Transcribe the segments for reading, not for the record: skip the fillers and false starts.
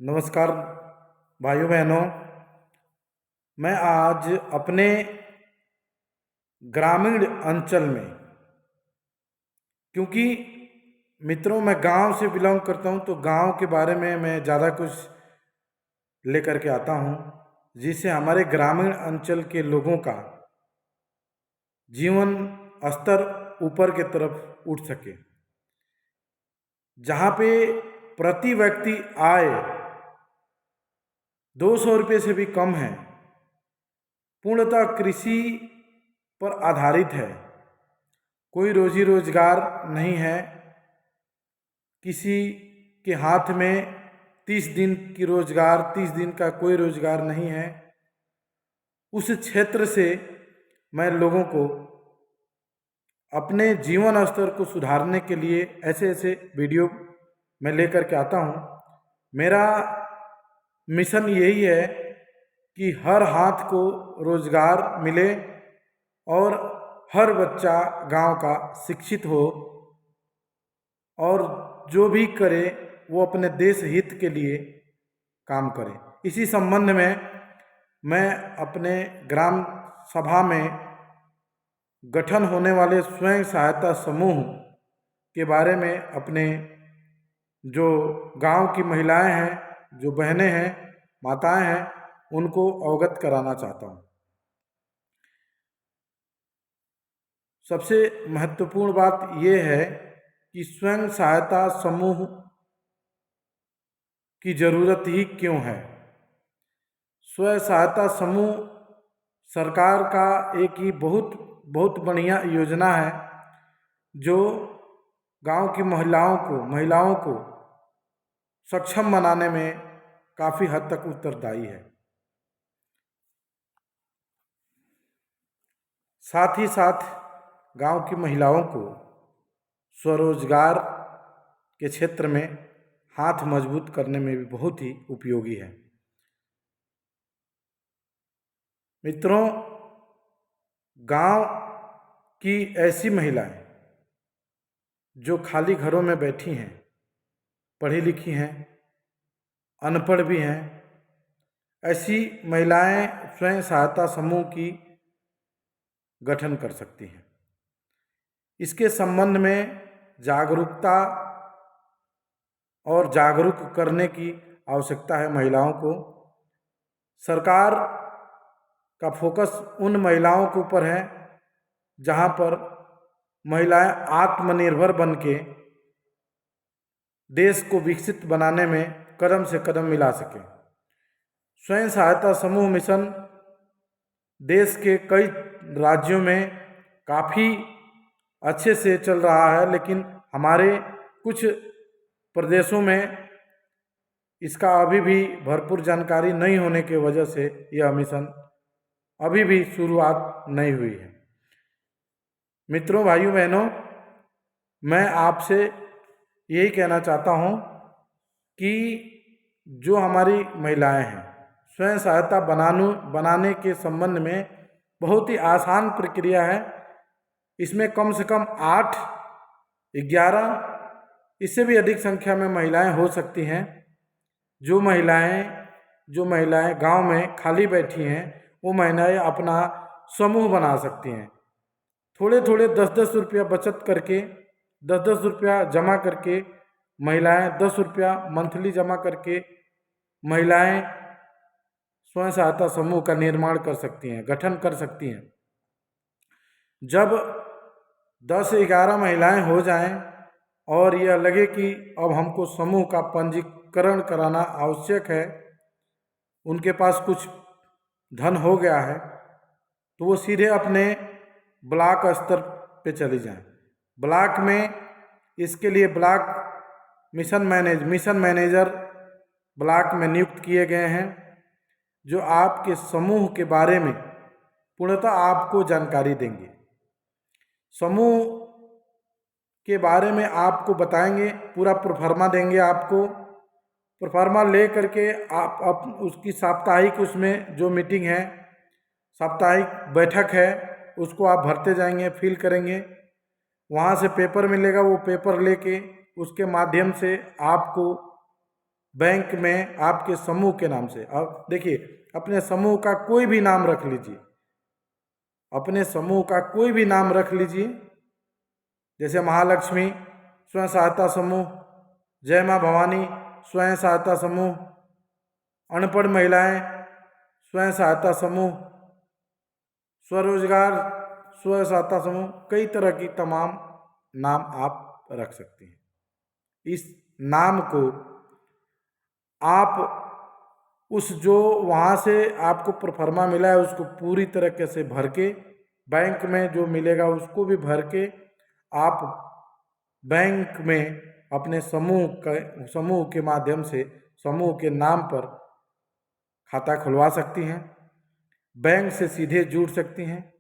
नमस्कार भाइयों बहनों। मैं आज अपने ग्रामीण अंचल में, क्योंकि मित्रों मैं गांव से बिलोंग करता हूं, तो गांव के बारे में मैं ज़्यादा कुछ लेकर के आता हूं, जिससे हमारे ग्रामीण अंचल के लोगों का जीवन स्तर ऊपर की तरफ उठ सके। जहां पे प्रति व्यक्ति आय 200 रुपये से भी कम है, पूर्णतः कृषि पर आधारित है, कोई रोजी रोजगार नहीं है, किसी के हाथ में 30 दिन की रोजगार, 30 दिन का कोई रोजगार नहीं है। उस क्षेत्र से मैं लोगों को अपने जीवन स्तर को सुधारने के लिए ऐसे ऐसे वीडियो मैं लेकर के आता हूँ। मेरा मिशन यही है कि हर हाथ को रोजगार मिले और हर बच्चा गांव का शिक्षित हो, और जो भी करे वो अपने देश हित के लिए काम करे। इसी संबंध में मैं अपने ग्राम सभा में गठन होने वाले स्वयं सहायता समूह के बारे में अपने जो गांव की महिलाएं हैं, जो बहनें हैं, माताएं हैं, उनको अवगत कराना चाहता हूं। सबसे महत्वपूर्ण बात यह है कि स्वयं सहायता समूह की जरूरत ही क्यों है। स्वयं सहायता समूह सरकार का एक ही बहुत बढ़िया योजना है, जो गांव की महिलाओं को सक्षम बनाने में काफ़ी हद तक उत्तरदायी है। साथ ही साथ गांव की महिलाओं को स्वरोजगार के क्षेत्र में हाथ मजबूत करने में भी बहुत ही उपयोगी है। मित्रों, गांव की ऐसी महिलाएं जो खाली घरों में बैठी हैं, पढ़ी लिखी हैं, अनपढ़ भी हैं, ऐसी महिलाएं स्वयं सहायता समूह की गठन कर सकती हैं। इसके संबंध में जागरूकता और जागरूक करने की आवश्यकता है महिलाओं को। सरकार का फोकस उन महिलाओं के ऊपर है जहां पर महिलाएं आत्मनिर्भर बन के देश को विकसित बनाने में कदम से कदम मिला सके। स्वयं सहायता समूह मिशन देश के कई राज्यों में काफ़ी अच्छे से चल रहा है, लेकिन हमारे कुछ प्रदेशों में इसका अभी भी भरपूर जानकारी नहीं होने की वजह से यह मिशन अभी भी शुरुआत नहीं हुई है। मित्रों, भाइयों बहनों, मैं आपसे यही कहना चाहता हूँ कि जो हमारी महिलाएं हैं, स्वयं सहायता बनाने के संबंध में बहुत ही आसान प्रक्रिया है। इसमें कम से कम 8, 11, इससे भी अधिक संख्या में महिलाएं हो सकती हैं। जो महिलाएं गांव में खाली बैठी हैं, वो महिलाएं अपना समूह बना सकती हैं। थोड़े 10-10 रुपया बचत करके, 10-10 रुपया जमा करके महिलाएं 10 रुपया मंथली जमा करके महिलाएं स्वयं सहायता समूह का निर्माण कर सकती हैं, गठन कर सकती हैं। जब 10-11 महिलाएं हो जाएं और यह लगे कि अब हमको समूह का पंजीकरण कराना आवश्यक है, उनके पास कुछ धन हो गया है, तो वो सीधे अपने ब्लॉक स्तर पे चली जाएं। ब्लॉक में इसके लिए ब्लॉक मिशन मैनेजर ब्लॉक में नियुक्त किए गए हैं, जो आपके समूह के बारे में पूर्णतः आपको जानकारी देंगे। समूह के बारे में आपको बताएंगे, पूरा प्रोफार्मा देंगे आपको। प्रोफार्मा ले करके आप उसकी साप्ताहिक, उसमें जो मीटिंग है, साप्ताहिक बैठक है, उसको आप भरते जाएंगे, फिल करेंगे। वहाँ से पेपर मिलेगा, वो पेपर लेके उसके माध्यम से आपको बैंक में आपके समूह के नाम से। अब देखिए, अपने समूह का कोई भी नाम रख लीजिए, अपने समूह का कोई भी नाम रख लीजिए, जैसे महालक्ष्मी स्वयं सहायता समूह, जय माँ भवानी स्वयं सहायता समूह, अनपढ़ महिलाएं स्वयं सहायता समूह, स्वरोजगार स्वयं सहायता समूह, कई तरह की तमाम नाम आप रख सकते हैं। इस नाम को आप उस जो वहाँ से आपको प्रोफार्मा मिला है उसको पूरी तरीके से भर के, बैंक में जो मिलेगा उसको भी भर के आप बैंक में अपने समूह के माध्यम से समूह के नाम पर खाता खुलवा सकती हैं, बैंक से सीधे जुड़ सकती हैं।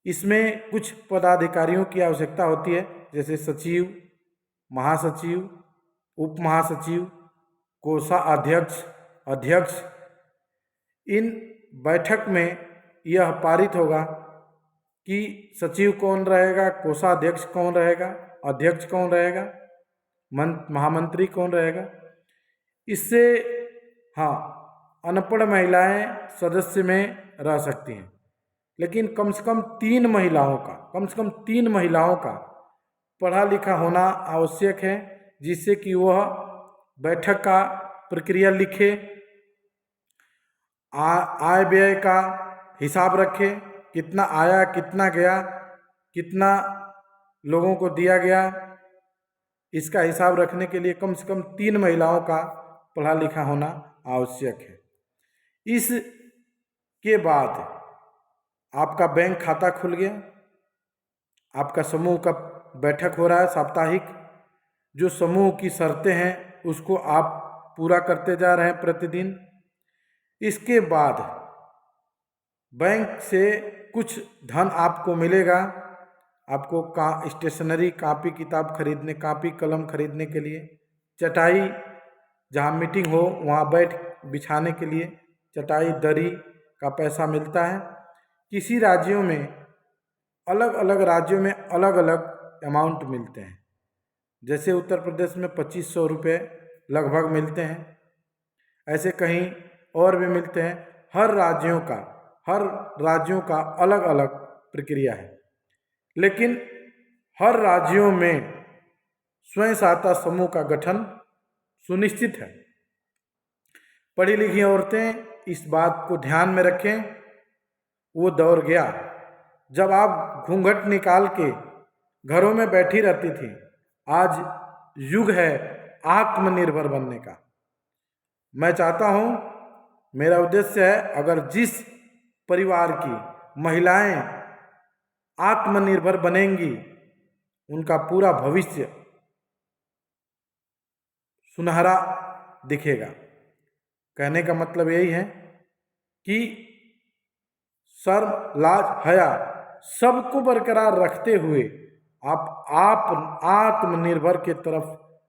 इसमें कुछ पदाधिकारियों की आवश्यकता होती है, जैसे सचिव, महासचिव, उप महासचिव, कोषाध्यक्ष, अध्यक्ष। इन बैठक में यह पारित होगा कि सचिव कौन रहेगा, कोषाध्यक्ष कौन रहेगा, अध्यक्ष कौन रहेगा, महामंत्री कौन रहेगा। इससे हाँ, अनपढ़ महिलाएं सदस्य में रह सकती हैं, लेकिन कम से कम 3 महिलाओं का पढ़ा लिखा होना आवश्यक है, जिससे कि वह बैठक का प्रक्रिया लिखे, आय व्यय का हिसाब रखे, कितना आया, कितना गया, कितना लोगों को दिया गया, इसका हिसाब रखने के लिए कम से कम 3 महिलाओं का पढ़ा लिखा होना आवश्यक है। इसके बाद आपका बैंक खाता खुल गया, आपका समूह का बैठक हो रहा है साप्ताहिक, जो समूह की शर्तें हैं उसको आप पूरा करते जा रहे हैं प्रतिदिन। इसके बाद बैंक से कुछ धन आपको मिलेगा, आपको स्टेशनरी, कापी किताब खरीदने, कापी कलम खरीदने के लिए, चटाई जहाँ मीटिंग हो वहाँ बिछाने के लिए चटाई दरी का पैसा मिलता है। किसी राज्यों में अलग अलग राज्यों में अलग अलग अमाउंट मिलते हैं, जैसे उत्तर प्रदेश में 2500 रुपये लगभग मिलते हैं, ऐसे कहीं और भी मिलते हैं। हर राज्यों का अलग अलग प्रक्रिया है, लेकिन हर राज्यों में स्वयं सहायता समूह का गठन सुनिश्चित है। पढ़ी लिखी औरतें इस बात को ध्यान में रखें। वो दौर गया जब आप घूंघट निकाल के घरों में बैठी रहती थी। आज युग है आत्मनिर्भर बनने का। मैं चाहता हूँ, मेरा उद्देश्य है, अगर जिस परिवार की महिलाएं आत्मनिर्भर बनेंगी उनका पूरा भविष्य सुनहरा दिखेगा। कहने का मतलब यही है कि शर्म, लाज, हया सबको बरकरार रखते हुए आप आत्मनिर्भर के तरफ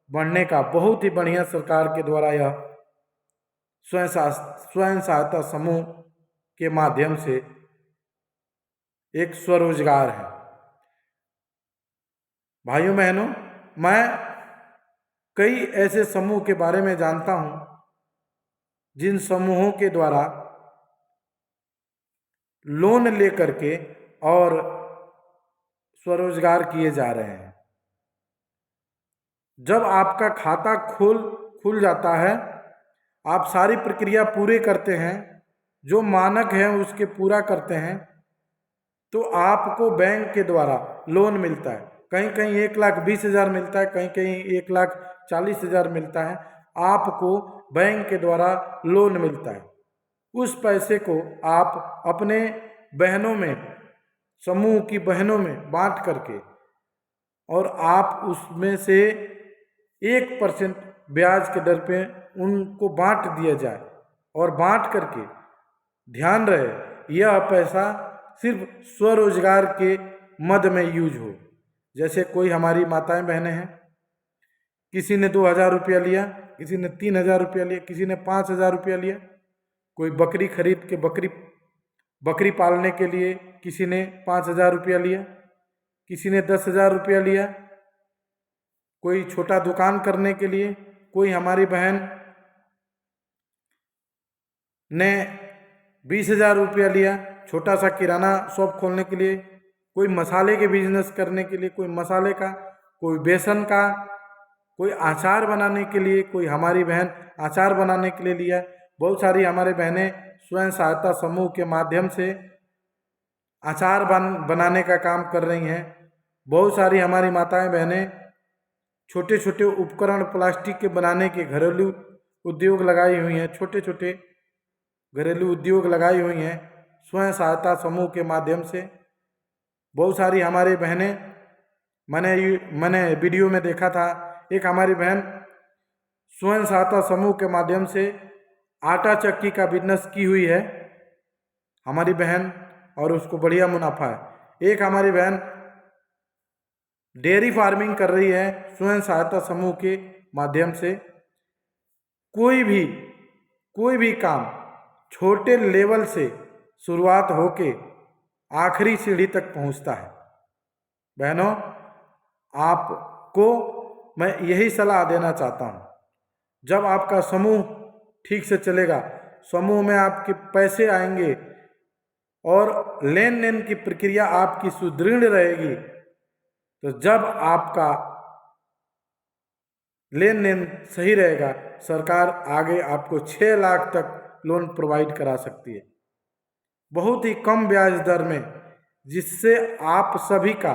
बढ़ने का बहुत ही बढ़िया सरकार के द्वारा यह स्वयं सहायता समूह के माध्यम से एक स्वरोजगार है। भाइयों बहनों, मैं कई ऐसे समूह के बारे में जानता हूं जिन समूहों के द्वारा लोन लेकर के और स्वरोजगार किए जा रहे हैं। जब आपका खाता खुल जाता है, आप सारी प्रक्रिया पूरे करते हैं, जो मानक है उसके पूरा करते हैं, तो आपको बैंक के द्वारा लोन मिलता है। कहीं कहीं 1,20,000 मिलता है, कहीं कहीं 1,40,000 मिलता है। आपको बैंक के द्वारा लोन मिलता है। उस पैसे को आप अपने बहनों में, समूह की बहनों में बांट करके, और आप उसमें से 1% ब्याज के दर पे उनको बांट दिया जाए, और बांट करके ध्यान रहे यह पैसा सिर्फ स्वरोजगार के मद में यूज हो। जैसे कोई हमारी माताएं बहनें हैं, किसी ने 2,000 रुपया लिया, किसी ने 3,000 रुपया लिया, किसी ने 5,000 रुपया लिया। कोई बकरी खरीद के बकरी पालने के लिए किसी ने 5,000 रुपया लिया, किसी ने 10,000 रुपया लिया। कोई छोटा दुकान करने के लिए कोई हमारी बहन ने 20,000 रुपया लिया छोटा सा किराना शॉप खोलने के लिए, कोई मसाले के बिजनेस करने के लिए, कोई मसाले का, कोई बेसन का, कोई अचार बनाने के लिए, कोई हमारी बहन अचार बनाने के लिए लिया। बहुत सारी हमारी बहनें स्वयं सहायता समूह के माध्यम से अचार बनाने का काम कर रही हैं। बहुत सारी हमारी माताएं बहनें छोटे छोटे उपकरण प्लास्टिक के बनाने के घरेलू उद्योग लगाई हुई हैं, छोटे छोटे घरेलू उद्योग लगाई हुई हैं स्वयं सहायता समूह के माध्यम से। बहुत सारी हमारी बहनें, मैंने वीडियो में देखा था, एक हमारी बहन स्वयं सहायता समूह के माध्यम से आटा चक्की का बिजनेस की हुई है हमारी बहन, और उसको बढ़िया मुनाफा है। एक हमारी बहन डेयरी फार्मिंग कर रही है स्वयं सहायता समूह के माध्यम से। कोई भी काम छोटे लेवल से शुरुआत होके आखिरी सीढ़ी तक पहुंचता है। बहनों, आपको मैं यही सलाह देना चाहता हूं, जब आपका समूह ठीक से चलेगा, समूह में आपके पैसे आएंगे और लेन देन की प्रक्रिया आपकी सुदृढ़ रहेगी, तो जब आपका लेन देन सही रहेगा, सरकार आगे आपको 6 लाख तक लोन प्रोवाइड करा सकती है, बहुत ही कम ब्याज दर में, जिससे आप सभी का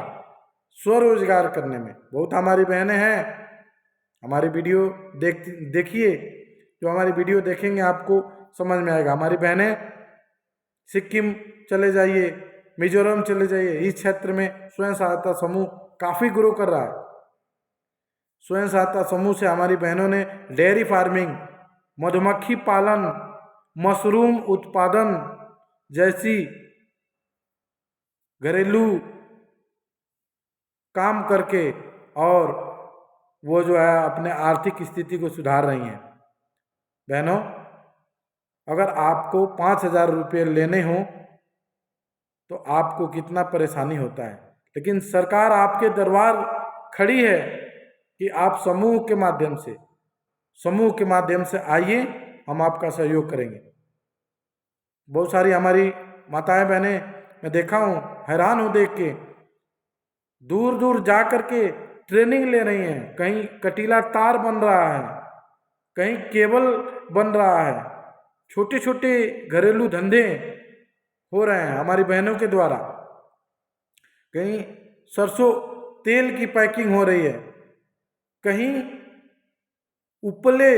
स्वरोजगार करने में। बहुत हमारी बहनें हैं, हमारी वीडियो देखिए, जो हमारी वीडियो देखेंगे आपको समझ में आएगा। हमारी बहनें सिक्किम चले जाइए, मिजोरम चले जाइए, इस क्षेत्र में स्वयं सहायता समूह काफ़ी ग्रो कर रहा है। स्वयं सहायता समूह से हमारी बहनों ने डेयरी फार्मिंग, मधुमक्खी पालन, मशरूम उत्पादन जैसी घरेलू काम करके और वो जो है अपने आर्थिक स्थिति को सुधार रही हैं। बहनों, अगर आपको 5,000 रुपये लेने हों तो आपको कितना परेशानी होता है, लेकिन सरकार आपके दरबार खड़ी है कि आप समूह के माध्यम से आइए, हम आपका सहयोग करेंगे। बहुत सारी हमारी माताएं बहनें, मैं देखा हूँ, हैरान हूँ देख के, दूर दूर जा कर के ट्रेनिंग ले रही हैं। कहीं कटीला तार बन रहा है, कहीं केबल बन रहा है, छोटे छोटे घरेलू धंधे हो रहे हैं हमारी बहनों के द्वारा। कहीं सरसों तेल की पैकिंग हो रही है, कहीं उपले,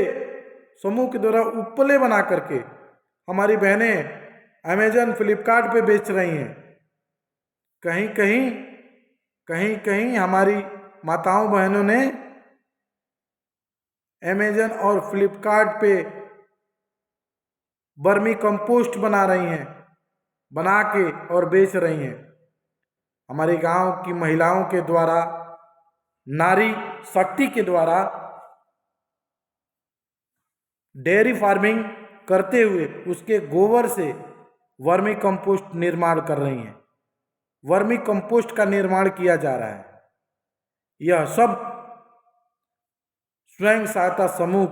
समूह के द्वारा उपले बना करके हमारी बहनें अमेजन फ्लिपकार्ट पे बेच रही हैं। कहीं कहीं हमारी माताओं बहनों ने अमेजन और फ्लिपकार्ट पे वर्मी कंपोस्ट बना रही हैं, बना के और बेच रही हैं। हमारे गांव की महिलाओं के द्वारा, नारी शक्ति के द्वारा डेयरी फार्मिंग करते हुए उसके गोबर से वर्मी कंपोस्ट निर्माण कर रही हैं। वर्मी कंपोस्ट का निर्माण किया जा रहा है। यह सब स्वयं सहायता समूह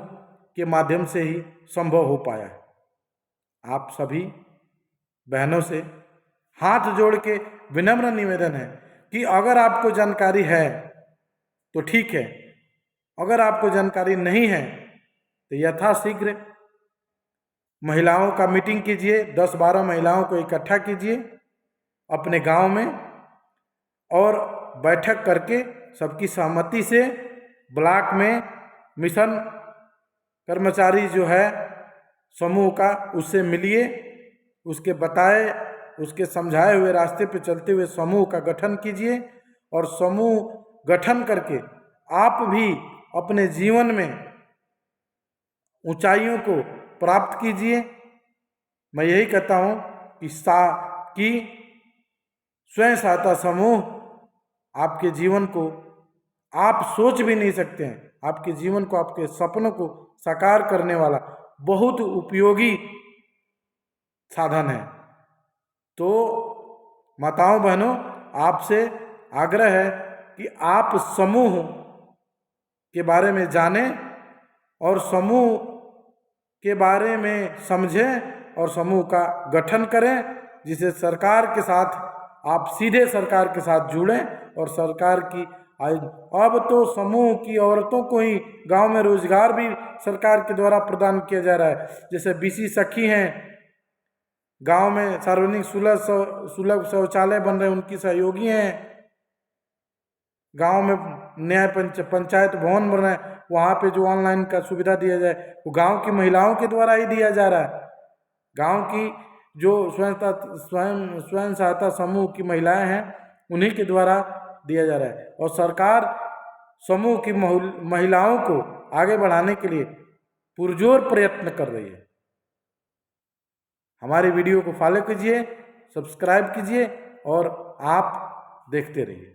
के माध्यम से ही संभव हो पाया है। आप सभी बहनों से हाथ जोड़ के विनम्र निवेदन है कि अगर आपको जानकारी है तो ठीक है, अगर आपको जानकारी नहीं है तो यथाशीघ्र महिलाओं का मीटिंग कीजिए, 10-12 महिलाओं को इकट्ठा कीजिए अपने गांव में, और बैठक करके सबकी सहमति से ब्लॉक में मिशन कर्मचारी जो है समूह का, उससे मिलिए, उसके बताए, उसके समझाए हुए रास्ते पे चलते हुए समूह का गठन कीजिए, और समूह गठन करके आप भी अपने जीवन में ऊंचाइयों को प्राप्त कीजिए। मैं यही कहता हूँ कि स्वयं सहायता समूह आपके जीवन को, आप सोच भी नहीं सकते हैं, आपके जीवन को, आपके सपनों को साकार करने वाला बहुत उपयोगी साधन है। तो माताओं बहनों, आपसे आग्रह है कि आप समूह के बारे में जानें और समूह के बारे में समझें और समूह का गठन करें, जिसे सरकार के साथ आप सीधे सरकार के साथ जुड़ें और सरकार की अब तो समूह की औरतों को ही गांव में रोजगार भी सरकार के द्वारा प्रदान किया जा रहा है। जैसे बीसी सखी हैं, गांव में सार्वजनिक सुलभ शौचालय बन रहे, उनकी सहयोगी हैं। गांव में न्याय पंचायत भवन बन रहे हैं, वहाँ पे जो ऑनलाइन का सुविधा दिया जाए वो गांव की महिलाओं के द्वारा ही दिया जा रहा है। गांव की जो स्वयं सहायता समूह की महिलाएं हैं उन्हीं के द्वारा दिया जा रहा है। और सरकार समूह की महिलाओं को आगे बढ़ाने के लिए पुरजोर प्रयत्न कर रही है। हमारी वीडियो को फॉलो कीजिए, सब्सक्राइब कीजिए और आप देखते रहिए।